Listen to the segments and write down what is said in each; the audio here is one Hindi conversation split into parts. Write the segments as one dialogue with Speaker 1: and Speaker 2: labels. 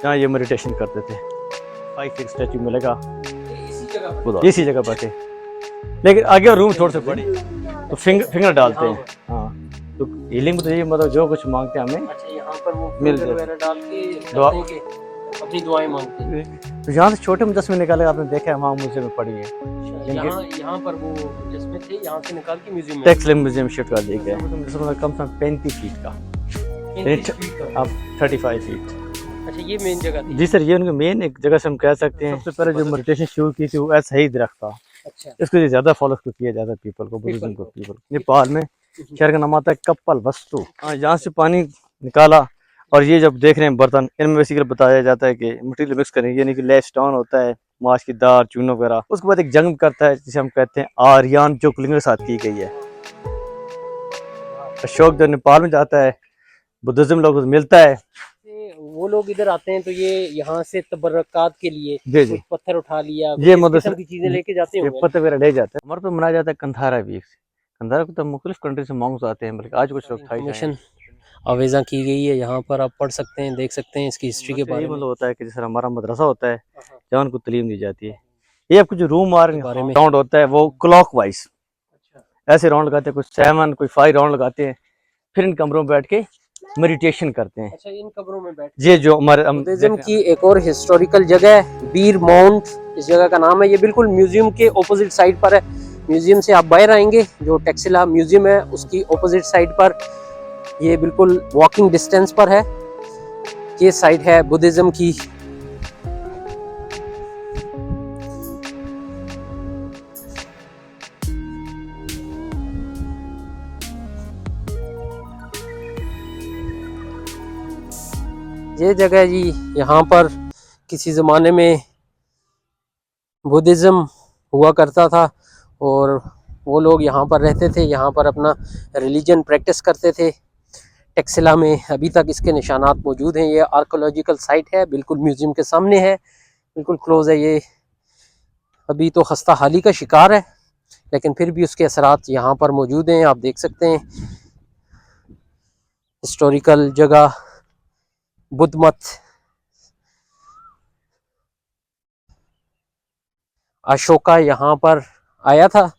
Speaker 1: यहाँ ये मेडिटेशन करते थे। 5 फीट स्टैचू मिलेगा इसी जगह पर थे, लेकिन आगे और रूम थोड़े से बड़े तो फिंगर डालते हैं। हाँ, तो हीलिंग में तो ये मतलब जो कुछ मांगते हैं हमें
Speaker 2: यहाँ पर वो
Speaker 1: मिल
Speaker 2: फिंगर
Speaker 1: जाए।
Speaker 2: वगैरह डाल के
Speaker 1: दुआ
Speaker 2: अपनी दुआएं मांगते हैं।
Speaker 1: तो यहाँ से छोटे मुजस्मे निकाले आपने देखा है, वहाँ म्यूजियम में पड़ी है।
Speaker 2: यहाँ पर वो मुजस्मे थे, यहाँ से निकाल के म्यूजियम में
Speaker 1: टेक्सटाइल म्यूजियम शिफ्ट कर दिया गया है। मुजस्मा कम से कम 35 फीट का,
Speaker 2: 35 फीट का।
Speaker 1: अब 35 फीट।
Speaker 2: अच्छा, ये मेन जगह थी।
Speaker 1: जी सर, ये उनकी मेन एक जगह से हम कह सकते हैं। सबसे पहले जो मेडिटेशन शुरू की थी वो ऐसा ही दरख्त था।
Speaker 2: अच्छा,
Speaker 1: इसको ज्यादा फॉलो किया जाता है पीपल को, बुद्धिज्म को। पीपल नेपाल में शहर का नाम आता है कप्पल वस्तु। हाँ, यहाँ से पानी निकाला और ये जब देख रहे हैं बर्तन, इनमें बेसिकली बताया जाता है कि मटेरियल मिक्स करें, यानी कि लेस स्टोन होता है, माश की दार, चून वगैरह। उसके बाद एक जंग करता है जिसे हम कहते हैं आर्यन, जो कुलिंग के साथ की गई है। अशोक जब नेपाल में जाता है, बुद्धिज्म लोग मिलता है,
Speaker 2: वो लोग इधर आते हैं तो ये यहाँ से तबर्रकात के लिए कुछ पत्थर उठा लिया,
Speaker 1: ये मतलब
Speaker 2: की चीजें लेके जाते हैं,
Speaker 1: पत्थर वगैरह ले जाते हैं। हमारे पे मनाया जाता है कंधारा वीक। कंधारा को तो मुख्तलिफ कंट्री से मॉन्क्स आते हैं, बल्कि आज कुछ लोग
Speaker 2: इंफॉर्मेशन आवेजा की गई है। यहाँ पर आप पढ़ सकते हैं, देख सकते हैं इसकी हिस्ट्री के बारे में।
Speaker 1: मतलब होता है कि जैसे हमारा मदरसा होता है जहाँ उनको तालीम दी जाती है। ये आपको जो रूम आ रहे हैं राउंड होता है वो क्लॉक वाइज ऐसे राउंड लगाते हैं, कुछ 7 कोई 5 राउंड लगाते हैं, फिर इन कमरों में बैठ के मेडिटेशन करते हैं।
Speaker 2: अच्छा, इन कमरों में बैठ
Speaker 1: ये जो हमारे
Speaker 2: बुद्धिज्म की एक और हिस्टोरिकल जगह है, बीर माउंट इस जगह का नाम है। ये बिल्कुल म्यूजियम के ऑपोजिट साइड पर है। म्यूजियम से आप बाहर आएंगे, जो टेक्सिला म्यूजियम है उसकी ऑपोजिट साइड पर, ये बिल्कुल वॉकिंग डिस्टेंस पर है। ये साइड है बुद्धिज्म की। ये जगह जी, यहाँ पर किसी ज़माने में बुद्धिज़्म हुआ करता था और वो लोग यहाँ पर रहते थे, यहाँ पर अपना रिलीजन प्रैक्टिस करते थे। टेक्सिला में अभी तक इसके निशानात मौजूद हैं। ये आर्कोलॉजिकल साइट है, बिल्कुल म्यूज़ियम के सामने है, बिल्कुल क्लोज है। ये अभी तो खस्ता हाली का शिकार है, लेकिन फिर भी उसके असरात यहाँ पर मौजूद हैं। आप देख सकते हैं हिस्टोरिकल जगह बुद्ध मत। अशोका यहाँ पर आया था,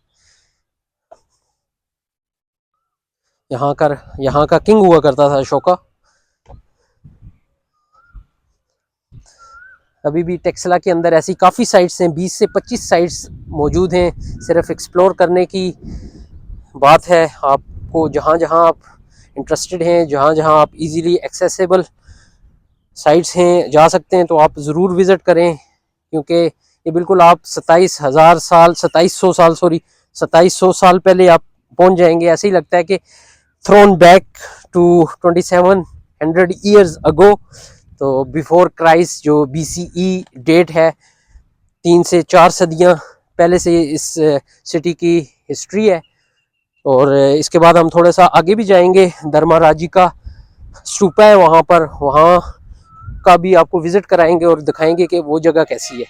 Speaker 2: यहाँ का किंग हुआ करता था अशोका। अभी भी टेक्सिला के अंदर ऐसी काफ़ी साइट्स हैं, 20 से 25 साइट्स मौजूद हैं। सिर्फ एक्सप्लोर करने की बात है। आपको जहाँ जहाँ आप इंटरेस्टेड हैं, जहाँ जहाँ आप इजीली एक्सेसिबल साइट्स हैं जा सकते हैं, तो आप ज़रूर विज़िट करें, क्योंकि ये बिल्कुल आप 2700 साल पहले आप पहुँच जाएंगे। ऐसे ही लगता है कि thrown back to 2700 years ago. तो बिफोर क्राइस्ट जो BCE डेट है, 3 से 4 सदियाँ पहले से इस सिटी की हिस्ट्री है। और इसके बाद हम थोड़ा सा आगे भी जाएंगे, धर्माराजी का स्तूपा है वहाँ पर, वहाँ का भी आपको विजिट कराएंगे और दिखाएंगे कि वो जगह कैसी है।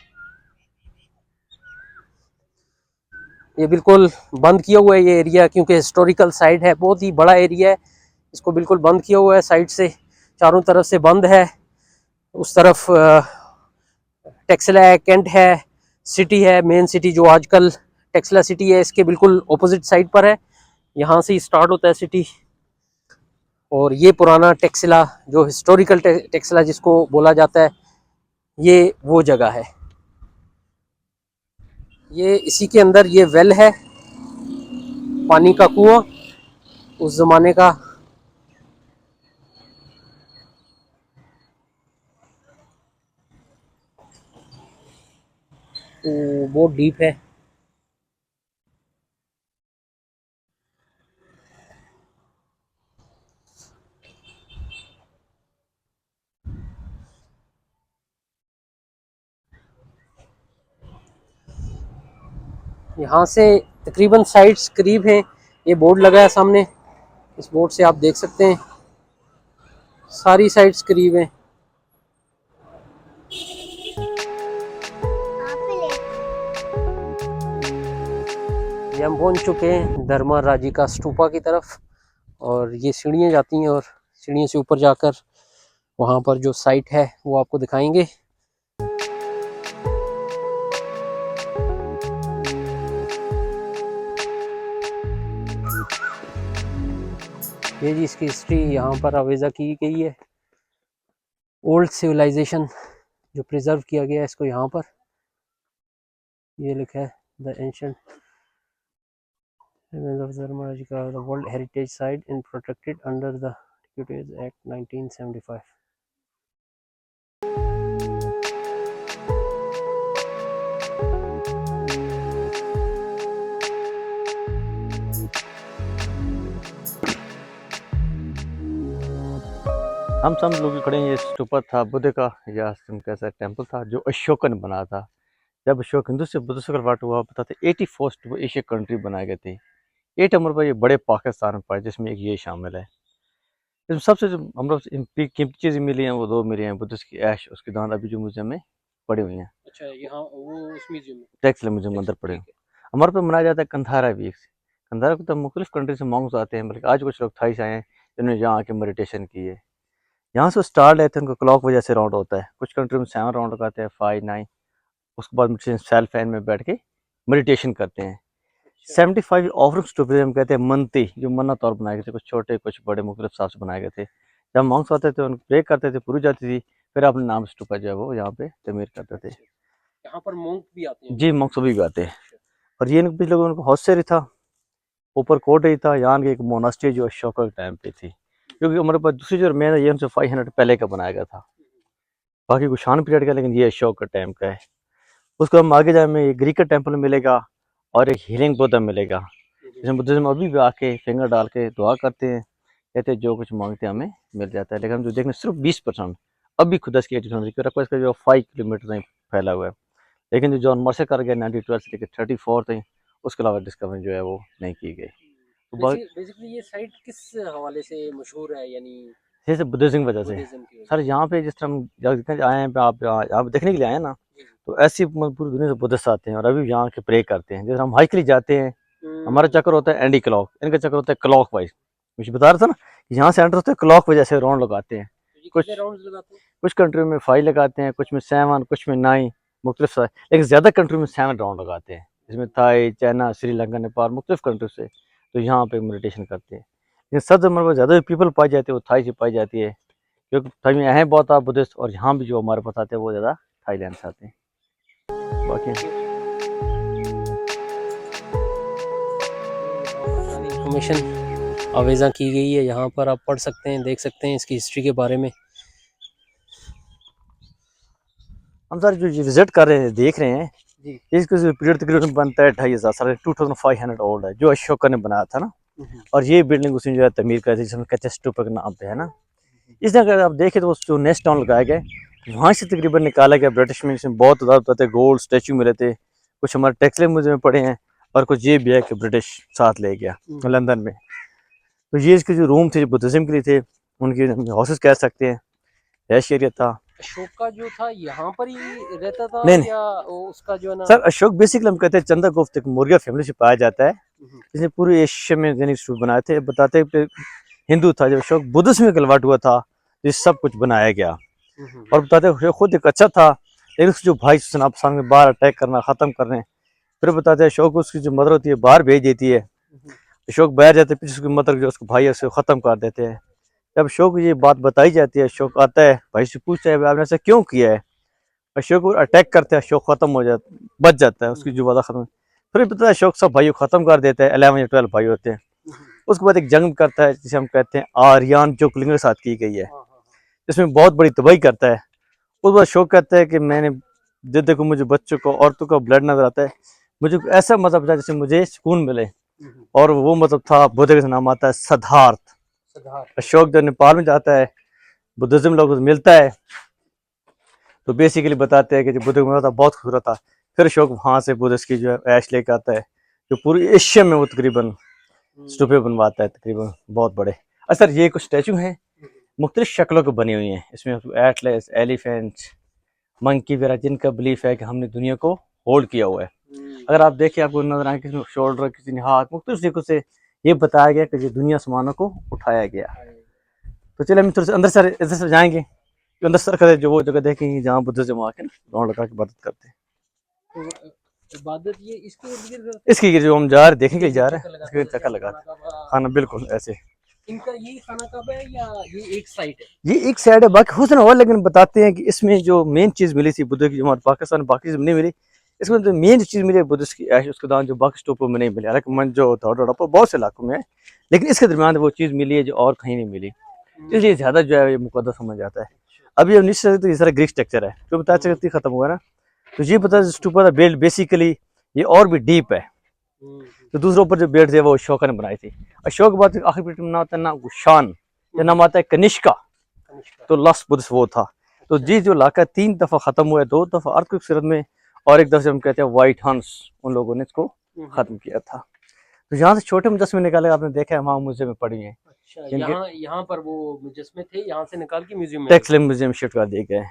Speaker 2: ये बिल्कुल बंद किया हुआ है ये एरिया, क्योंकि हिस्टोरिकल साइट है, बहुत ही बड़ा एरिया है। इसको बिल्कुल बंद किया हुआ है साइड से, चारों तरफ से बंद है। उस तरफ टेक्सिला है, केंट है, सिटी है, मेन सिटी जो आजकल टेक्सिला सिटी है, इसके बिल्कुल ऑपोजिट साइड पर है। यहाँ से स्टार्ट होता है सिटी। और ये पुराना टेक्सिला, जो हिस्टोरिकल टेक्सिला जिसको बोला जाता है, ये वो जगह है। ये इसी के अंदर ये वेल है, पानी का कुआं उस जमाने का। तो बहुत डीप है। यहाँ से तकरीबन साइट्स करीब हैं। ये बोर्ड लगा है सामने, इस बोर्ड से आप देख सकते हैं सारी साइट्स करीब हैं। ये हम पहुँच चुके हैं धर्माराजी का स्तूपा की तरफ, और ये सीढ़ियाँ जाती हैं और सीढ़ियों से ऊपर जाकर वहाँ पर जो साइट है वो आपको दिखाएंगे। ये जी इसकी हिस्ट्री यहाँ पर आवेजा की गई है। ओल्ड सिविलाइजेशन जो प्रिजर्व किया गया है इसको यहाँ पर, ये लिखा है the ancient remains of Dharmaraja, the World Heritage Site and protected under the Deputies Act 1975.
Speaker 1: हम सब लोग खड़े हैं। ये स्तूपा था बुद्ध का, या कैसा टेम्पल था जो अशोक ने बनाया था। जब अशोक हिंदू से बुद्ध से कन्वर्ट हुआ, बताते 84 स्तूप एशिया कंट्री बनाए गए थे। 8 नंबर पर ये बड़े पाकिस्तान में पाए, जिसमें एक ये शामिल है। इसमें सबसे जो हम लोग कीमती चीज़ें मिली हैं वो 2 मिली हैं, बुद्ध की ऐश, उसके दांत अभी जो म्यूजियम में पड़ी हुई हैं।
Speaker 2: अच्छा, यहाँ वो उस म्यूजियम में,
Speaker 1: टेक्सटाइल म्यूजियम अंदर पड़े हुए। हमारे पे मनाया जाता है कंधारा वीक। कंधारा को तो मुख्तलिफ कंट्री से मॉन्क्स आते हैं, बल्कि आज कुछ लोग थाई से आए हैं जिन्होंने यहाँ आके मेडिटेशन की है। यहाँ से स्टार लेते हैं, उनको क्लॉक वजह से राउंड होता है। कुछ कंट्री में 7 राउंड लगाते हैं, 5, 9। उसके बाद सेल्फ फैन में बैठ के मेडिटेशन करते हैं। 75 ऑफरिंग्स टू हम कहते हैं मनती, जो मन्नत तौर बनाए गए थे, कुछ छोटे कुछ बड़े मुख्तलिफ हिसाब से बनाए गए थे। जब मॉन्क्स आते थे उनको प्रे करते थे, पूरी जाती थी, फिर अपने नाम स्टूपा जो है वो यहाँ पे तमीर करते थे।
Speaker 2: यहाँ पर मॉन्क भी आते हैं?
Speaker 1: जी, मॉन्क्स भी आते हैं। और ये पिछले लोगों उनको हौसरी था, ऊपर कोट ही था। यहाँ की एक मोनास्ट्री जो अशोक के टाइम पे थी, क्योंकि हमारे पास दूसरी जो मेन है ये हमसे 500 पहले का बनाया गया था, बाकी कुशान पीरियड का, लेकिन ये अशोक का टाइम का है। उसको हम आगे जाए में ग्रीक का टेम्पल मिलेगा और एक हीलिंग बुद्धा मिलेगा, जिसमें बुद्धिज्म अभी भी आके फिंगर डाल के दुआ करते हैं, कहते हैं जो कुछ मांगते हैं हमें मिल जाता है। लेकिन हम जो देखने सिर्फ 20% अभी खुदा की रिक्वेस्ट का जो 5 किलोमीटर तक फैला हुआ है। लेकिन जो जॉन मर्सर कर गया 1912 से लेकर 34 तक, उसके अलावा डिस्कवरी जो है वो नहीं की गई।
Speaker 2: बेसिकली ये साइट किस हवाले से मशहूर है, यानी
Speaker 1: जैसे बुद्धिज्म वजह से सर, यहाँ पे जिस टाइम आए हैं आप यहाँ देखने के लिए आए हैं ना, तो ऐसी पूरी दुनिया से बुद्धिस्ट आते हैं और अभी यहाँ के प्रे करते हैं। जैसे हम हाइक के लिए जाते हैं, हमारा चक्कर होता है एंटी क्लॉक, इनका चक्कर होता है क्लॉक वाइज। मुझे बता रहा था ना कि यहाँ से एंटर होते हैं क्लॉक वजह से राउंड लगाते हैं। कुछ कंट्री में 5 लगाते हैं, कुछ में 7, कुछ में 9, मुख्तलिफ, लेकिन ज़्यादा कंट्री में 7 राउंड लगाते हैं, जिसमें थाई, चाइना, श्रीलंका, नेपाल, मुख्तलिफ कंट्री से तो यहाँ पे मेडिटेशन करते हैं। लेकिन सब हमारे पास ज़्यादा पीपल पाई जाती है वो थाई से पाई जाती है, क्योंकि थाई में हैं बहुत बुद्धिस्ट, और यहाँ भी जो हमारे पास आते हैं वो ज़्यादा थाईलैंड से आते हैं। बाकी
Speaker 2: इंफॉर्मेशन आवेजा की गई है, यहाँ पर आप पढ़ सकते हैं, देख सकते हैं इसकी हिस्ट्री के बारे में।
Speaker 1: हम सर जो विजिट कर रहे हैं, देख रहे हैं, इसका जो पीरियड तकरीबन बनता है 2500 साल, 2500 ओल्ड है, जो अशोक ने बनाया था ना। और ये बिल्डिंग उसने जो है तमीर कर दी, जिसमें कहते हैं स्तूपा के नाम पे है ना। इसने अगर आप देखें तो जो नेक्स्ट टाउन लगाए गए, वहाँ से तकरीबन निकाला गया ब्रिटिश में, इसमें बहुत ज़्यादा गोल्ड स्टैचू मिले थे। कुछ हमारे टेक्सटाइल म्यूजियम में पड़े हैं, और कुछ ये भी है कि ब्रिटिश साथ ले गया लंदन में। तो ये इसके जो रूम थे जो बुद्धिज्म के लिए थे, उनके हाउसेस कह सकते हैं, ऐश एरिया था।
Speaker 2: अशोक का जो था यहाँ पर ही रहता था?
Speaker 1: नहीं,
Speaker 2: या उसका जो है ना
Speaker 1: सर, अशोक बेसिकली हम कहते हैं चंद्रगुप्त एक मौर्य फैमिली से पाया जाता है, जिसने पूरे एशिया में दैनिक स्तूप बनाए थे। बताते हैं हिंदू था, जब अशोक बुद्धिज्म में कन्वर्ट हुआ था ये सब कुछ बनाया गया। और बताते हैं खुद एक अच्छा था, लेकिन उसके जो भाई आप सामने बाहर अटैक करना खत्म कर रहे हैं। फिर बताते हैं अशोक उसकी जो मदर होती है बाहर भेज देती है, अशोक बाहर जाते हैं, पीछे उसकी मदर जो उसको भाई है उसे खत्म कर देते हैं। जब अशोक को ये बात बताई जाती है, अशोक आता है, भाई से पूछता है आपने ऐसा क्यों किया है। अशोक को अटैक करते हैं, अशोक खत्म हो जाता, बच जाता है, उसकी जो वादा खत्म। फिर पता है अशोक सब भाइयों खत्म कर देता है, 11 या 12 भाई होते हैं। उसके बाद एक जंग करता है जिसे हम कहते हैं आर्यन, जो कुलिंग के साथ की गई है, जिसमें बहुत बड़ी तबाही करता है। उस बाद अशोक कहता है कि मैंने जो देखो मुझे बच्चों को औरतों का ब्लड नजर आता है, मुझे ऐसा मजहब था जिससे मुझे सुकून मिले, और वो मजहब था बुद्ध का नाम आता है सिद्धार्थ। अशोक जब नेपाल में जाता है, बुद्धिज्म लोगों से मिलता है, तो बेसिकली बताते हैं कि जो बुद्ध का था बहुत खूबसूरत था। फिर अशोक वहाँ से बुद्धिस्ट की जो है ऐश लेकर आता है, जो पूरी एशिया में वो तकरीबन स्तूपे बनवाता है, तकरीबन बहुत बड़े। सर ये कुछ स्टैचू हैं, मुख्तलिफ शक्लों की बनी हुई हैं, इसमें एटलस, एलिफेंट, मंकी वगैरह, जिनका बिलीफ है कि हमने दुनिया को होल्ड किया हुआ है। अगर आप देखें आपको नजर आए, किसी शोल्डर, किसी ने हाथ, मुख्तलिफ तरीकों से ये बताया गया कि दुनिया आसमानों को उठाया गया। तो चलिए हम थोड़े से अंदर से इधर से जाएंगे, जो अंदर सर करते, जो वो जगह देखेंगे जहाँ बुद्धिज्म आके ना राउंड लगा के इबादत करते हैं।
Speaker 2: तो इबादत ये इसके इर्द गिर्द
Speaker 1: इसकी जो हम जा रहे देखने के लिए जा रहे हैं,
Speaker 2: लगाते
Speaker 1: इसके
Speaker 2: हैं,
Speaker 1: चक्कर
Speaker 2: जैसे
Speaker 1: लगाते
Speaker 2: खाना
Speaker 1: हैं।
Speaker 2: काबा।
Speaker 1: खाना बिल्कुल ऐसे।
Speaker 2: इनका ये खाना काबा है या ये एक साइड है?
Speaker 1: ये एक साइड है, बाकी हुस्न और, लेकिन बताते हैं कि इसमें जो मेन चीज़ मिली थी बुद्ध की, जो हमारे पाकिस्तान में बाकी चीज़ नहीं मिली, इसमें जो मेन चीज़ मिली है बुद्धिस्ट की ऐश, उसके दान जो बाकी स्टूपों में नहीं मिली। हालांकि मंजो थोड़ा बहुत से इलाकों में है, लेकिन इसके दरमियान वो चीज़ मिली है जो और कहीं नहीं मिली, इसलिए ज़्यादा जो है ये मुकद्दस समझ जाता है। अभी अब नीचे तो ये सारा ग्रीक स्ट्रक्चर है, जो बताया चलती खत्म हुआ ना, तो ये पता स्टूपा था बेल्ट बेसिकली ये और भी डीप है। तो दूसरे ऊपर जो बेल्ट है वो अशोका ने बनाई थी। अशोक के बाद आखिरी बेल्ट में ना आता है ना कुशान, या नाम आता है कनिष्का, तो लास्ट बुद्धिस्ट वो था। तो जी जो इलाका 3 दफा खत्म हुआ है, 2 दफा अर्थक्वेक सूरत में, और एक दफा हम कहते हैं व्हाइट हंस, उन लोगों ने इसको खत्म किया था। तो यहाँ से छोटे मुजस्मे निकाले, आपने देखा है वहाँ म्यूजियम में पड़ी है।
Speaker 2: अच्छा, यहाँ पर वो मुजस्मे थे, यहाँ से निकाल के म्यूजियम में
Speaker 1: टेक्सटाइल म्यूजियम शिफ्ट कर दिए गए।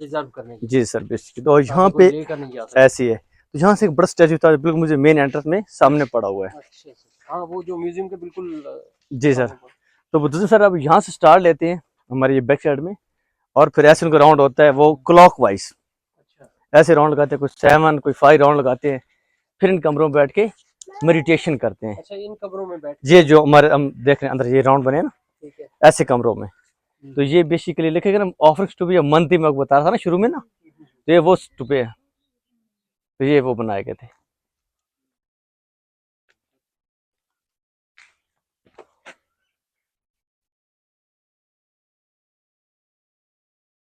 Speaker 2: रिजर्व करने के लिए।
Speaker 1: जी सर बेसिकली। तो यहाँ
Speaker 2: कोई
Speaker 1: पे
Speaker 2: लेकर नहीं जा सकता।
Speaker 1: ऐसी है, तो यहाँ से एक बड़ा स्टैचू था, बिल्कुल मुझे मेन एंट्रेंस में सामने पड़ा हुआ है।
Speaker 2: अच्छा अच्छा, हाँ वो जो म्यूजियम के बिल्कुल
Speaker 1: जी सर। तो बुद्धिज्म सर अब यहाँ से स्टार्ट लेते हैं हमारे ये बैक साइड में, और फिर ऐसे उनका राउंड होता है वो क्लॉक वाइज,
Speaker 2: अच्छा
Speaker 1: ऐसे राउंड लगाते हैं, कुछ 7 कोई 5 राउंड लगाते हैं, फिर इन कमरों में बैठ के मेडिटेशन करते हैं।
Speaker 2: अच्छा, इन कब्रों में बैठ
Speaker 1: ये जो हमारे हम देख रहे हैं अंदर ये राउंड बने हैं ना,
Speaker 2: ठीक है।
Speaker 1: ऐसे कमरों में, तो ये बेसिकली लिखेगा ना ऑफरिंग स्टूपे या मंथली में बता रहा था ना शुरू में ना, तो ये वो स्टूपे है, तो ये वो बनाए गए थे।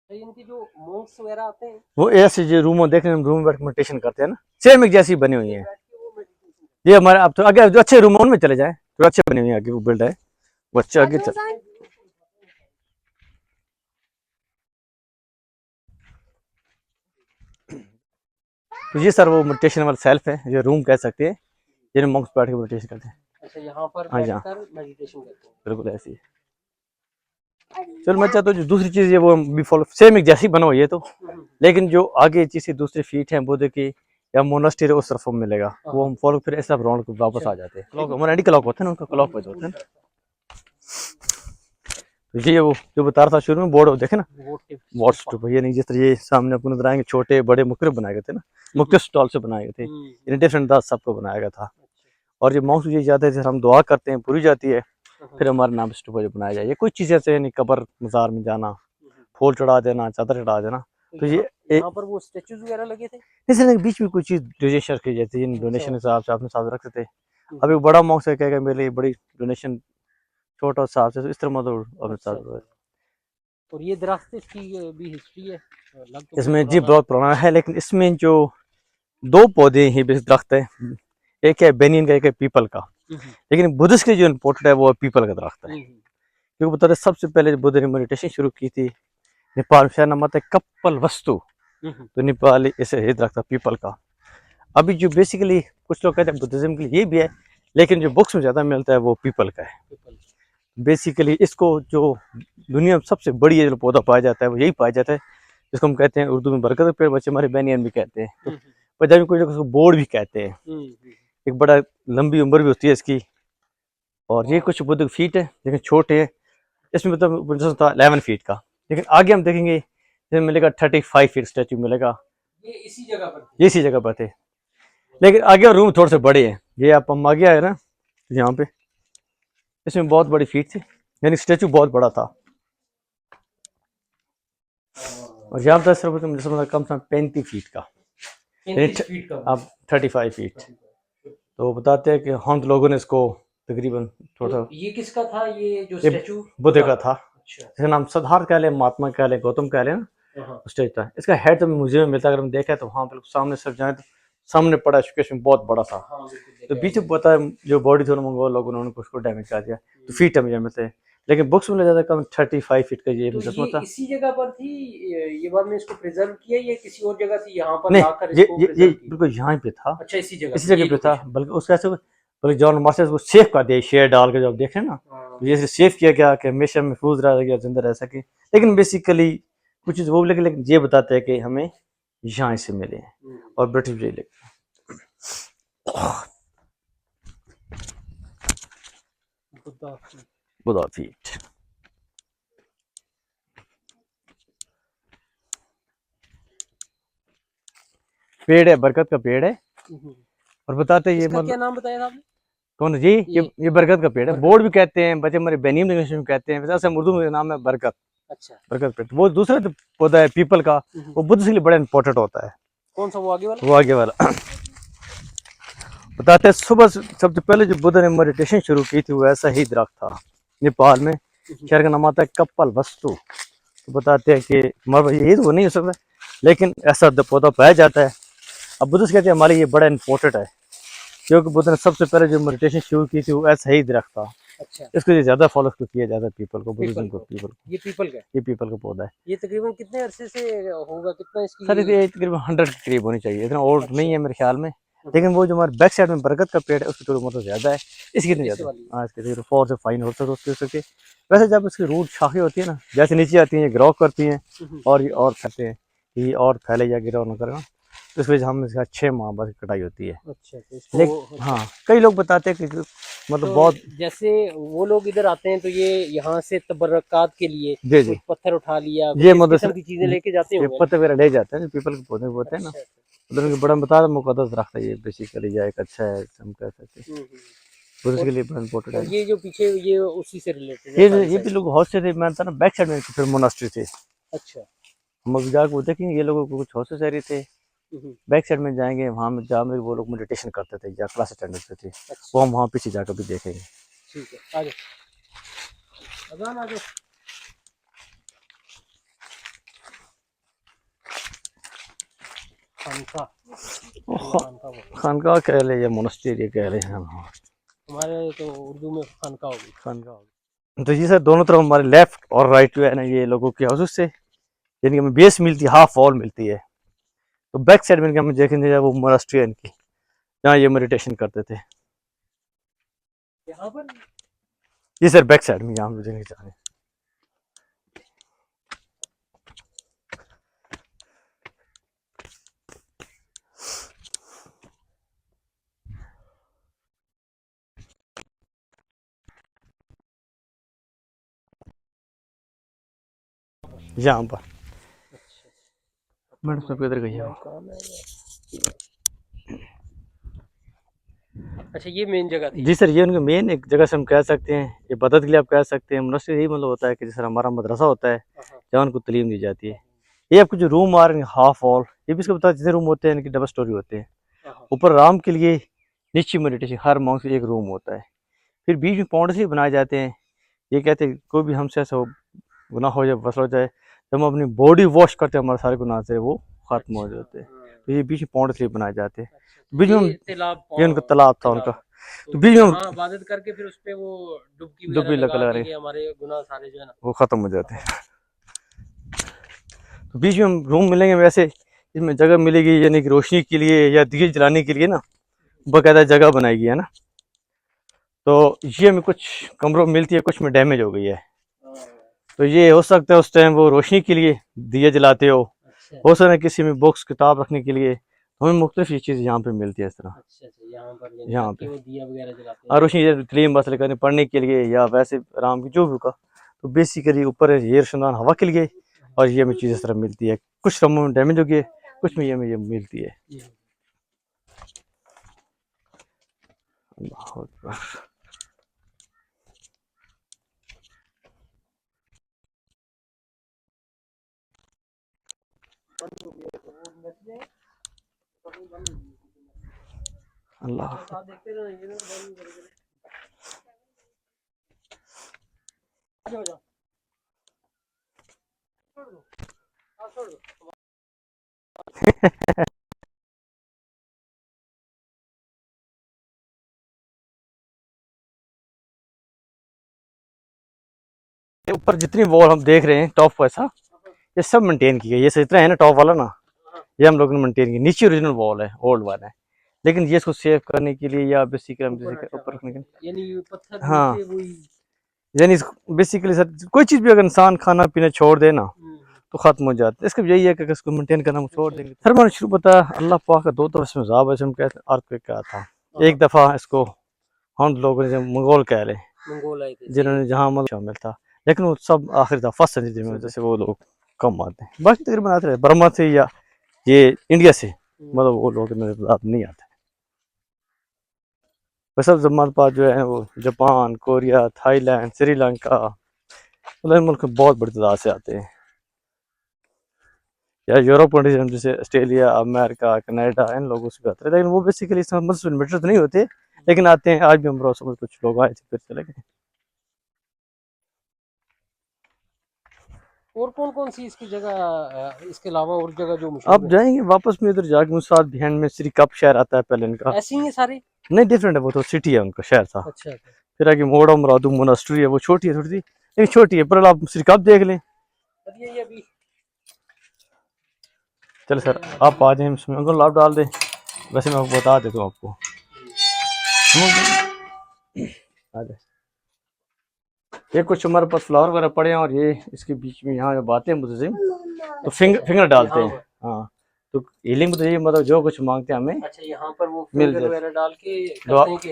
Speaker 2: तो इनके जो मोंक्स वगैरह आते हैं,
Speaker 1: वो ऐसे जो रूम देख रहे हैं, रूम में बैठ मेडिटेशन करते हैं ना, सेम एक जैसी बनी हुई है।
Speaker 2: बैठ के वो मेडिटेशन
Speaker 1: ये हमारे अब तो आगे जो अच्छे रूम है उनमें चले जाए, जो अच्छे बने हुए हैं आगे वो बिल्ड है, वो अच्छे आगे चल। तो ये सर वो मेडिटेशन वाला सेल्फ है, जो रूम कह सकते हैं, जिन्हें मॉन्क्स बैठ के मेडिटेशन करते हैं।
Speaker 2: अच्छा, यहाँ पर
Speaker 1: हाँ जी हाँ,
Speaker 2: बैठकर मेडिटेशन करते हैं।
Speaker 1: बिल्कुल ऐसी है। चलो मैं चाहता हूँ जो दूसरी चीज़ है वो भी फॉलो, सेम एक जैसी बना हुई है, तो लेकिन जो आगे चीज़ दूसरी फीट है बुद्ध की या मोनास्ट्री उस तरफ मिलेगा, वो हम फॉलो फिर ऐसा राउंड को वापस आ जाते हैं। क्लॉक हमारा एंटी क्लॉक होता है ना, उनका क्लॉक वाइज होता है ना। तो ये वो जो बता रहा था शुरू में बोर्ड देखे ना, वॉट स्टूप, ये नहीं जिस तरह ये सामने आपको नजर आएंगे छोटे बड़े मुख्तलिफ बनाए गए थे ना, मुख्तलिफ स्टॉल से बनाए गए थे, इन डिफरेंट दास सबको बनाया गया था। और ये माउस ये जाते थे, हम दुआ करते हैं पूरी जाती है, फिर हमारे नाम स्टूप जो बनाया जाए। ये कुछ चीज़ें ऐसे नहीं, कब्र मज़ार में जाना, फूल चढ़ा देना, चादर चढ़ा देना, तो ये
Speaker 2: यहाँ पर वो स्टेचूज वगैरह लगे थे,
Speaker 1: जैसे बीच में कोई चीज़ डोनेशन की जाती है, डोनेशन हिसाब से आपने साथ रखते थे। अभी बड़ा माउस है, कहेगा मेरे लिए बड़ी डोनेशन, छोटा हिसाब से, तो इस तरह मतलब अपने साथ।
Speaker 2: और ये दरख्त इसकी भी हिस्ट्री है, लग तो
Speaker 1: इसमें जी
Speaker 2: पुराना
Speaker 1: बहुत पुराना है, लेकिन इसमें जो 2 पौधे ही बेस दरख्त है, एक है बेनियन का, एक है पीपल का, लेकिन बुद्धिस्ट की जो इम्पोर्टेंट है वो पीपल का दरख्त है। क्योंकि बता रहे सबसे पहले बुद्ध ने मेडिटेशन शुरू की थी नेपाल में, शहर नाम आता है कप्पल वस्तु, तो नेपाली इसे ही दरख्त था पीपल का। अभी जो बेसिकली कुछ लोग कहते हैं बुद्धिज्म के लिए ये भी है, लेकिन जो बुक्स में ज़्यादा मिलता है वो पीपल का है। बेसिकली इसको जो दुनिया में सबसे बड़ी जो पौधा पाया जाता है वो यही पाया जाता है, जिसको हम कहते हैं उर्दू में बरगद का पेड़, बच्चे हमारे बैनियन भी कहते हैं, तो पंजाबी कुछ लोग उसको बोर्ड भी कहते हैं। एक बड़ा लंबी उम्र भी होती है इसकी, और ये कुछ बुद्ध फीट है लेकिन छोटे हैं, इसमें मतलब था 11 फीट का, लेकिन आगे हम देखेंगे इसमें मिलेगा 35 फीट स्टैचू मिलेगा,
Speaker 2: ये इसी जगह पर
Speaker 1: ये इसी जगह पर थे। लेकिन आगे रूम थोड़े से बड़े हैं, ये आप हम आगे आए ना यहाँ पे, इसमें बहुत बड़ी फीट थी, यानी स्टैचू बहुत बड़ा था। और यहाँ पर सिर्फ कम से कम 35 फीट का,
Speaker 2: 35 फीट का,
Speaker 1: अब 35 फीट। तो बताते हैं कि हम लोगों ने इसको तकरीबन थोड़ा,
Speaker 2: तो ये किसका था ये जो
Speaker 1: ये
Speaker 2: स्टैचू?
Speaker 1: बुद्ध का था,
Speaker 2: अच्छा,
Speaker 1: इसका नाम सिद्धार्थ कह लें, महात्मा कह लें, गौतम कह लें ना, स्टेज था। इसका हेड तो म्यूजियम में मिलता है, अगर हम देखा तो वहाँ बिल्कुल सामने सर जाए तो सामने पड़ा, शुकेश में बहुत बड़ा था।
Speaker 2: हाँ
Speaker 1: तो बीच में पता है जो बॉडी थी मंगोल लोगों ने उनको उसको डैमेज कर दिया, तो फीट है म्यूजियम में से, लेकिन बुक्स में ले जाता कम 35 फीट का ये मुजस्मा था।
Speaker 2: इसी जगह पर थी, ये बाद में इसको प्रिजर्व किया या किसी और जगह थी यहाँ पर
Speaker 1: नहीं,
Speaker 2: लाकर
Speaker 1: ये
Speaker 2: इसको
Speaker 1: ये
Speaker 2: प्रिजर्व किया?
Speaker 1: बिल्कुल यहाँ पे था,
Speaker 2: अच्छा, इसी
Speaker 1: जगह पे था, बल्कि उसका ऐसे बल्कि जॉन मास्टर्स को सेफ कर दिया शेयर डाल के, जब देखें ना तो ये सेफ किया गया कि हमेशा महफूज रह गया, जिंदा रह सके। लेकिन बेसिकली कुछ चीज़ वो लेकिन ये बताते हैं कि हमें यहाँ से मिले हैं, और ब्रिटिश भी लिखते बुद्धा फीट। पेड़ है, बरगद का पेड़ है।
Speaker 2: हम्म।
Speaker 1: और बताते ये
Speaker 2: इसका क्या
Speaker 1: मतलब
Speaker 2: नाम बताया था आपने?
Speaker 1: कौन जी, ये बरगद का पेड़ है,
Speaker 2: बरगद
Speaker 1: बोर्ड भी कहते हैं बच्चे हमारे बेनीम लैंग्वेज में कहते हैं, वैसे हम उर्दू में नाम है बरगद।
Speaker 2: अच्छा।
Speaker 1: बरगद पेड़ वो दूसरा जो पौधा है पीपल का, वो बुद्ध के लिए बड़ा इंपॉर्टेंट होता है।
Speaker 2: कौन सा, वो आगे वाला?
Speaker 1: वो आगे वाला बताते हैं सुबह सबसे पहले जो बुद्ध ने मेडिटेशन शुरू की थी वो ऐसा ही दरख्त था नेपाल में, शहर का नाम आता है कप्पल वस्तु। तो बताते हैं कि यही तो नहीं हो सकता, लेकिन ऐसा पौधा पाया जाता है। अब बुद्ध कहते हैं हमारे ये बड़ा इंपॉर्टेंट है, क्योंकि बुद्ध ने सबसे पहले जो मेडिटेशन शुरू की थी वो ऐसा ही दरख्त था।
Speaker 2: अच्छा।
Speaker 1: इसको ये ज्यादा फॉलो किया जाता है पीपल को, बुद्धिज्म को। पीपल
Speaker 2: ये पीपल का है?
Speaker 1: ये पीपल का पौधा है।
Speaker 2: ये तकरीबन कितने अरसे से होगा, कितना इसकी?
Speaker 1: सर ये तकरीबन 100 के करीब होनी चाहिए, इतना ओल्ड
Speaker 2: अच्छा।
Speaker 1: नहीं है मेरे ख्याल में, लेकिन वो जो हमारे बैक साइड में बरगद का पेड़ है उसकी थोड़ी मतलब ज्यादा है, इसकी नहीं
Speaker 2: ऐसे
Speaker 1: ज्यादा।
Speaker 2: वाली?
Speaker 1: हाँ इसके तकरीबन 4 से 5 हो सकते। वैसे जब इसकी रूट शाखें होती है ना, जैसे नीचे आती हैं, ग्रो करती हैं और ये और फैलते हैं, ये और फैले या गिरा ना करेगा, तो इस वजह से हम इसका 6 माह बाद कटाई होती है।
Speaker 2: अच्छा तो इसको
Speaker 1: लेकिन हाँ कई लोग बताते हैं कि मतलब
Speaker 2: तो
Speaker 1: बहुत
Speaker 2: जैसे वो लोग इधर आते हैं तो ये यहाँ से तबर्रकात के लिए
Speaker 1: जी जी
Speaker 2: कुछ पत्थर उठा लिया,
Speaker 1: ये
Speaker 2: कुछ इस
Speaker 1: मतलब
Speaker 2: किस्म की चीजें लेके जाते
Speaker 1: ये
Speaker 2: होंगे
Speaker 1: पत्ते वगैरह ले जाते हैं, पीपल के पौधे होते हैं ना,
Speaker 2: अच्छा अच्छा।
Speaker 1: उधर उनके बड़ा बता मुकद्दस दरख्त है ये, बेसिकली या एक अच्छा है हम कह सकते हैं, बुद्ध
Speaker 2: और
Speaker 1: के लिए बड़ा इंपॉर्टेंट
Speaker 2: और
Speaker 1: है।
Speaker 2: ये जो पीछे ये उसी से रिलेटेड है सारी
Speaker 1: ये भी
Speaker 2: साइड?
Speaker 1: लोग हौसले थे, मैं था ना बैक साइड में फिर मोनास्ट्री थे,
Speaker 2: अच्छा।
Speaker 1: हम अभी जाकर वो देखेंगे, ये लोगों को कुछ हौसले शहरी थे, बैक साइड में जाएंगे, वहाँ में जहाँ में वो लोग मेडिटेशन करते थे या क्लास अटेंड करते थे,
Speaker 2: अच्छा।
Speaker 1: वो हम वहाँ पीछे जाकर भी देखेंगे।
Speaker 2: ठीक है, आ जाओ अजान आ जाओ।
Speaker 1: खानका कह ले या मोनास्ट्री कह ले हैं,
Speaker 2: हमारे तो उर्दू में खानका होगी।
Speaker 1: खानका। तो ये सर दोनों तरफ हमारे लेफ्ट और राइट जो है ना, ये लोगों के हाउस से यानी कि हमें बेस मिलती है, हाफ वॉल मिलती है। तो बैक साइड में हमें देखेंगे वो मोनास्ट्री है इनकी, जहाँ ये मेडिटेशन करते थे।
Speaker 2: यहाँ पर
Speaker 1: जी सर बैक साइड में, यहाँ हम देखेंगे जा रहे हैं। यहाँ पर मैडम सब इधर गई है।
Speaker 2: अच्छा ये मेन जगह थी?
Speaker 1: जी सर ये उनके मेन एक जगह से हम कह सकते हैं, ये बदत के लिए आप कह सकते हैं। मुनस्सिर यही मतलब होता है कि जैसे हमारा मदरसा होता है जहाँ उनको तालीम दी जाती है। ये आपको जो रूम आ रहे हैं हाफ वॉल, ये भी इसका बता, जितने रूम होते हैं इनकी डबल स्टोरी होते हैं। ऊपर आराम के लिए, नीचे मेडिटेशन, हर मॉन्क से एक रूम होता है। फिर बीच में पौंड से बनाए जाते हैं। ये कहते हैं कोई भी हमसे ऐसा गुनाह हो जाए, वसल हो जाए, जब हम अपनी बॉडी वॉश करते हैं हमारे सारे गुनाह से वो खत्म हो जाते हैं। तो ये बीच में पौंड से बनाए जाते हैं। बीच में ये उनका तालाब था उनका, तो बीच में
Speaker 2: इबादत करके फिर उसपे वो डुबकी
Speaker 1: डुबकी लगा रहे,
Speaker 2: के हमारे गुनाह सारे जो है ना
Speaker 1: वो खत्म हो जाते हैं। तो बीच में हम रूम मिलेंगे वैसे, इसमें जगह मिलेगी यानी कि रोशनी के लिए या दिए जलाने के लिए ना, बाकायदा जगह बनाएगी है ना। तो ये हमें कुछ कमरों में मिलती है, कुछ में डैमेज हो गई है। तो ये हो सकता है उस टाइम वो रोशनी के लिए दिए जलाते हो सकता है किसी में बुक्स किताब रखने के लिए, हमें मुख्तलिफ ये चीज़ यहाँ पे मिलती है इस तरह। यहाँ पे
Speaker 2: दिया वगैरह जलाते हैं
Speaker 1: और रोशनी तलीम मसले करने पढ़ने के लिए या वैसे आराम की जो भी होगा। तो बेसिकली ऊपर ये रोशनदान हवा के लिए, और ये हमें चीज़ इस तरह मिलती है। कुछ रूमों में डैमेज हो गई है, कुछ में ये हमें ये मिलती है। अल्लाह अकबर। अल्लाह ऊपर जितनी वॉल हम देख रहे हैं टॉप पर ऐसा, ये सब मेंटेन की गई। ये इतना है ना टॉप वाला ना, ये हम लोगों ने मेंटेन की। नीचे ओरिजिनल वॉल है, ओल्ड वाला है, लेकिन ये इसको सेव करने के लिए या बेसिकली ऊपर रखने के लिए,
Speaker 2: यानी पत्थर
Speaker 1: हाँ
Speaker 2: वही
Speaker 1: यानी बेसिकली सर कोई चीज़ भी अगर इंसान खाना पीना छोड़ दे ना तो ख़त्म हो जाता है। इसका यही है कि अगर इसको मेंटेन करना हम छोड़ देंगे। हर बार शुरू पता अल्लाह पाक का 2 दफ़ा इसमें ज़ाब हम कहते हैं, अर्थ क्या था। एक दफ़ा इसको हम लोगों ने मंगोल कह लें,
Speaker 2: मंगोल आए थे
Speaker 1: जिन्होंने जहाँ मतलब शामिल था, लेकिन वो सब आखिर था फर्स्ट सेंचुरी में, जैसे वो लोग कम आते हैं। बाकी तकरीबन आते रहे बर्मा से या ये इंडिया से मतलब वो लोग मेरे साथ नहीं आते। वह सब हमारे पास जो है वो जापान, कोरिया, थाईलैंड, श्रीलंका, मतलब इन मुल्क में बहुत बड़ी तादाद से आते हैं, या यूरोप कंट्रीज जैसे ऑस्ट्रेलिया, अमेरिका, कनाडा, इन लोगों से भी आते हैं। लेकिन वो बेसिकली इसमें मसलन मीटर तो नहीं होते, लेकिन आते हैं। आज भी हम रोज कुछ लोग आए थे, फिर चले गए।
Speaker 2: और कौन कौन सी इसकी जगह इसके अलावा और जगह जो मशहूर
Speaker 1: आप जाएंगे वापस में इधर जाके मुसाद बिहान में श्री कप शहर आता है पहले इनका।
Speaker 2: है ऐसे ही है सारे?
Speaker 1: नहीं, डिफरेंट है, वो तो सिटी है, उनका शहर था।
Speaker 2: अच्छा अच्छा।
Speaker 1: फिर आगे मोड़ा मुरादू मोनास्ट्री है, वो छोटी है थोड़ी सी, लेकिन छोटी है, पर आप श्री कप देख लें।
Speaker 2: ये अभी
Speaker 1: चलो सर आप आ जाए, इसमें अंकल आप डाल दें, वैसे मैं आपको बता देता हूँ आपको। आ जाए, ये कुछ हमारे पास फ्लावर वगैरह पड़े हैं, और ये इसके बीच में यहाँ जब आते हैं मुतजिम तो फिंगर डालते हैं। हाँ, तो हीलिंग तो ये मतलब जो कुछ मांगते हैं हमें
Speaker 2: अच्छा यहाँ पर वो
Speaker 1: मिल
Speaker 2: फिंगर
Speaker 1: जाए,
Speaker 2: वगैरह डाल के करते हैं कि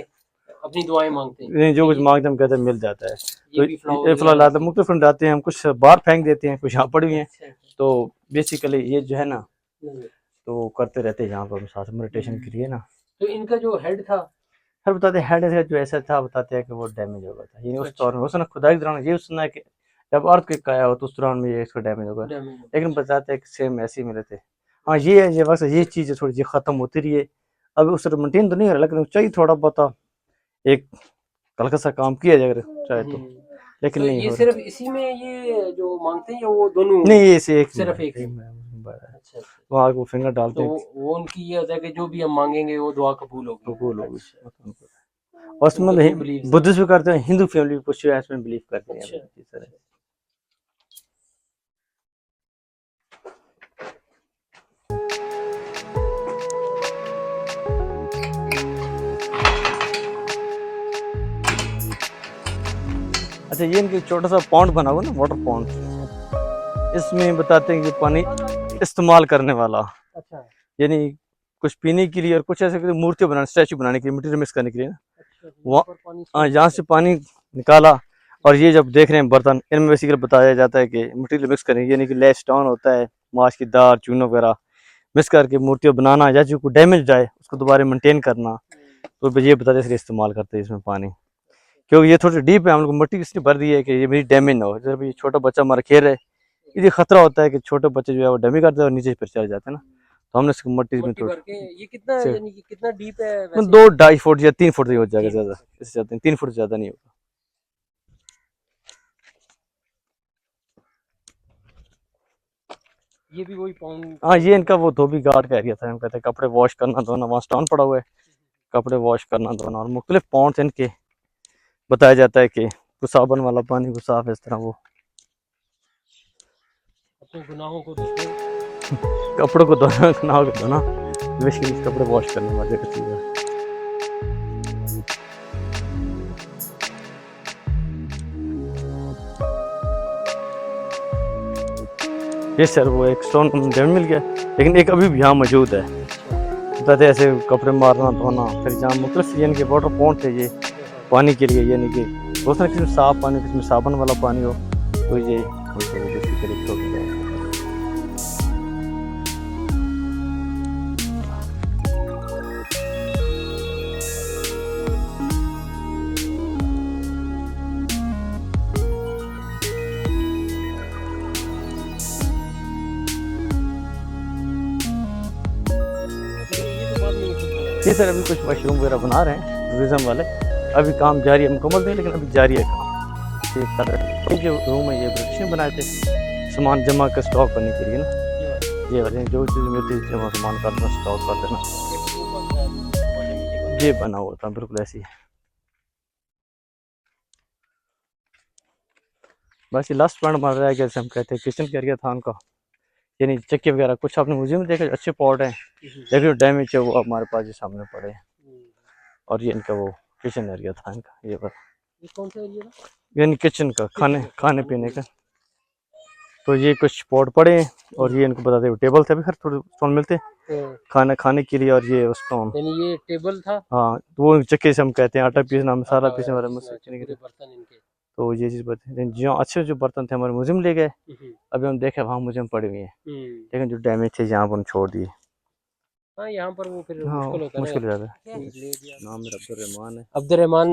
Speaker 2: अपनी दुआएं मांगते हैं।
Speaker 1: नहीं जो कुछ मांगते हैं हम कहते हैं मिल जाता है।
Speaker 2: ये
Speaker 1: तो
Speaker 2: भी
Speaker 1: ये
Speaker 2: फ्लावर
Speaker 1: फ्लावर लाते हैं, मुख्तलिफ फ्लावर डालते हैं हम, कुछ बाहर फेंक देते हैं, कुछ यहाँ पड़ी हुई हैं।
Speaker 2: अच्छा,
Speaker 1: तो बेसिकली ये जो है ना,
Speaker 2: हम्म।
Speaker 1: तो करते रहते हैं यहाँ पर साथ मेडिटेशन के लिए ना।
Speaker 2: तो इनका जो हेड था
Speaker 1: सर बताते हैं हेड जो ऐसा था, बताते हैं कि वो डैमेज हो गया था, ये उस दौर में उसने खुदाई के दौरान ये सुना है कि जब अर्थ आया हो तो उस दौरान में ये इसका डैमेज हो गया, लेकिन बताते हैं कि सेम ऐसे ही मिले थे। हाँ ये है, ये बस ये चीज़ थोड़ी सी ख़त्म होती रही है, अभी उस मेंटेन तो नहीं हो रहा, लेकिन चाहिए थोड़ा बहुत एक हल्का सा काम किया जाए अगर चाहे तो, लेकिन
Speaker 2: तो
Speaker 1: नहीं
Speaker 2: ये
Speaker 1: हो
Speaker 2: सिर्फ
Speaker 1: रहा।
Speaker 2: इसी में ये जो मांगते हैं या वो दोनों?
Speaker 1: नहीं ये से एक
Speaker 2: सिर्फ एक अच्छा।
Speaker 1: वहाँ वो फिंगर डालते
Speaker 2: तो
Speaker 1: हैं,
Speaker 2: वो उनकी ये होता है कि जो भी हम मांगेंगे वो दुआ कबूल होगी।
Speaker 1: कबूल होगी।
Speaker 2: अच्छा।
Speaker 1: और
Speaker 2: उनका
Speaker 1: उसमें
Speaker 2: ये बिलीव है।
Speaker 1: बुद्धिस्ट भी करते हैं, हिंदू फैमिली भी कुछ इसमें बिलीव करते हैं
Speaker 2: अच्छा।
Speaker 1: इस तरह। अच्छा ये इनके छोटा सा पॉन्ड बना हुआ ना, वाटर पॉन्ड, इसमें बताते हैं कि पानी इस्तेमाल करने वाला,
Speaker 2: अच्छा
Speaker 1: यानी कुछ पीने के लिए और कुछ ऐसे मूर्तियाँ बनाने, स्टैचू बनाने के लिए, मटेरियल मिक्स करने के लिए ना।
Speaker 2: अच्छा।
Speaker 1: वहाँ यहाँ से पानी निकाला, और ये जब देख रहे हैं बर्तन, इनमें बेसिकली बताया जाता है कि मटेरियल मिक्स करेंगे, यानी कि लेस स्टोन होता है, माश की दार, चूना वगैरह मिक्स करके मूर्तियाँ बनाना, या जो कोई डैमेज जाए उसको दोबारा मेंटेन करना। तो ये बताते इसलिए इस्तेमाल करते हैं इसमें पानी, क्योंकि ये थोड़ी डीप है, हम लोग मिट्टी इसलिए भर दी है कि ये मेरी डैमेज ना हो। जब ये छोटा बच्चा हमारा खेल रहा है, ये खतरा होता है कि छोटे बच्चे जो है वो डैमेज करते हैं और नीचे फिर चले जाते हैं ना, तो हमने इसको मट्टी में
Speaker 2: मट्टी भर के ये कितना
Speaker 1: से
Speaker 2: यानी कि कितना डीप है वैसे?
Speaker 1: 2-2.5 फुट या 3 फुट हो जाएगा, ज्यादा इससे ज्यादा नहीं, 3 फुट ज्यादा नहीं होगा।
Speaker 2: ये भी वही पाउंड?
Speaker 1: हाँ ये इनका वो धोबी घाट का एरिया था, हम कहते हैं कपड़े वॉश करना धोना, वहाँ स्टोन पड़ा हुआ है, कपड़े वॉश करना धोना, और मुख्तलिफ पॉइंट्स इनके बताया जाता है कि कुछ साबुन वाला पानी, कुछ साफ, इस तरह वो
Speaker 2: अपने गुनाहों को धोते हैं।
Speaker 1: कपड़ों को धोना, गुनाहों को धोना, बेसिकली कपड़े वॉश करने वाले का चीज़ है। ये सर वो एक स्टोन डैमेज मिल गया, लेकिन एक अभी भी यहाँ मौजूद है, बताते ऐसे कपड़े मारना धोना। फिर जहाँ मुख्तलिफ यानी कि वाटर पॉइंट है ये पानी के लिए, यानी कि बहुत सारे किस्म साफ पानी, किस्म साबुन वाला पानी हो, तो ये ये सर अभी कुछ मशरूम वगैरह बना रहे हैं टूरिज्म वाले, अभी काम जारी है, मुकम्मल नहीं लेकिन अभी जारी है काम। जो रूम है ये ब्रिटिश ने बनाए थे सामान जमा कर स्टॉक करने के लिए ना, ये वाले जो चीज़ मिलती है जमा सामान कर देना, स्टॉक कर देना, ये बना हुआ था बिल्कुल ऐसी। बस ये लास्ट पॉइंट मार रहा है, जैसे हम कहते हैं किचन का एरिया था उनका, यानी चक्की वगैरह कुछ आपने म्यूजियम में देखे अच्छे पॉट हैं, लेकिन डैमेज है वो हमारे पास ये सामने पड़े हैं। और ये इनका वो किचन एरिया था इनका, ये बस
Speaker 2: ये कौन सा एरिया था?
Speaker 1: यानी किचन का, खाने पीने का। तो ये कुछ पॉट पड़े हैं, और ये इनको बताते टेबल थे, अभी हर थोड़े स्टोन मिलते हैं खाना खाने के लिए, और ये स्टोन,
Speaker 2: यानी ये टेबल था।
Speaker 1: हाँ तो वो चक्के से हम कहते हैं आटा पीसना, मसाला पीसने वाला
Speaker 2: बर्तन इनके।
Speaker 1: तो ये चीज़ बताते, जो अच्छे जो बर्तन थे हमारे म्यूजियम ले गए, अभी हम देखे वहाँ म्यूजियम पड़े हुए हैं, लेकिन जो डैमेज थे यहाँ पर छोड़ दिए।
Speaker 2: हाँ यहाँ पर वो फिर
Speaker 1: हाँ
Speaker 2: मुश्किल होता
Speaker 1: मुश्किल
Speaker 2: है
Speaker 1: हो जाता है। नाम मेरा अब्दुल रहमान है।
Speaker 2: अब्दुल रहमान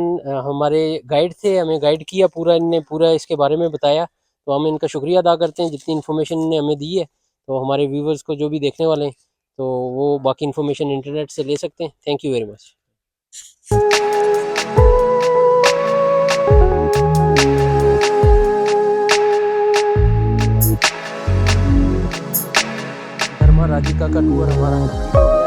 Speaker 2: हमारे गाइड थे, हमें गाइड किया पूरा, इनने पूरा इसके बारे में बताया, तो हम इनका शुक्रिया अदा करते हैं जितनी इन्फॉर्मेशन इन्होंने हमें दी है। तो हमारे व्यूवर्स को जो भी देखने वाले हैं तो वो बाकी इन्फॉर्मेशन इंटरनेट से ले सकते हैं। Thank you very much. Dharma Radhika का टूर हमारा कंप्लीट हो गया।